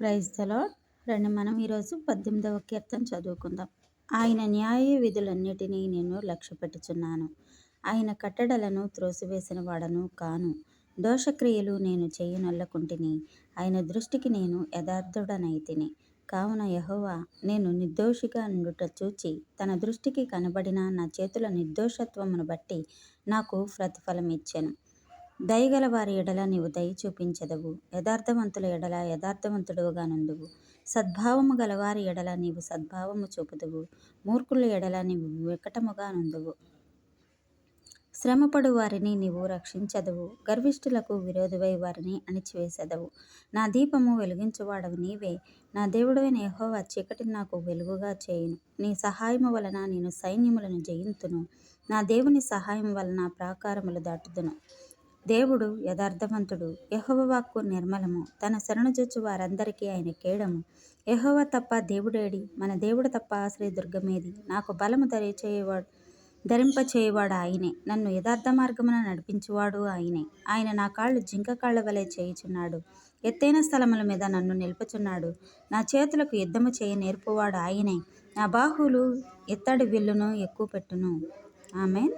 Praise the lord. రండి మనం ఈరోజు 18వ కీర్తన చదువుకుందాం. ఆయన న్యాయ విధులన్నిటినీ నేను లక్ష్యపెట్టుచున్నాను. ఆయన కట్టడలను త్రోసివేసిన వాడను కాను. దోషక్రియలు నేను చేయనొల్లకుంటిని. ఆయన దృష్టికి నేను యథార్థుడనైతిని. కావున యెహోవా నేను నిర్దోషిగా నుండుట చూచి తన దృష్టికి కనబడిన నా చేతుల నిర్దోషత్వమును బట్టి నాకు ప్రతిఫలమిచ్చెను. దయగల వారి ఎడల నీవు దయ చూపించెదవు. యథార్థవంతుల ఎడల యథార్థవంతుడుగా నుండువు. సద్భావము గలవారి ఎడల నీవు సద్భావము చూపుదువు. మూర్ఖుల ఎడల నీవు వికటముగా నుండువు. శ్రమపడు వారిని నీవు రక్షించదువు. గర్విష్ఠులకు విరోధివై వారిని అణిచివేసెదవు. నా దీపము వెలిగించువాడవు నీవే. నా దేవుడైన యెహోవా చీకటిని నాకు వెలుగుగా చేయును. నీ సహాయము వలన నేను సైన్యములను జయింతును. నా దేవుని సహాయం వలన ప్రాకారములు దాటుదును. దేవుడు యథార్థవంతుడు. యెహోవా వాక్కు నిర్మలము. తన శరణుజొచ్చు వారందరికీ ఆయన కేడము. యెహోవా తప్ప దేవుడేడి? మన దేవుడు తప్ప ఆశ్రయదుర్గమేది? నాకు బలము ధరింపచేయువాడు ఆయనే. నన్ను యథార్థ మార్గమున నడిపించువాడు ఆయనే. ఆయన నా కాళ్ళు జింక కాళ్ళ వలె చేయుచున్నాడు. ఎత్తైన స్థలముల మీద నన్ను నిలుపుచున్నాడు. నా చేతులకు యుద్ధము చేయ నేర్పువాడు ఆయనే. నా బాహువులు ఎత్తడి విల్లును ఎక్కుపెట్టును. ఆమేన్.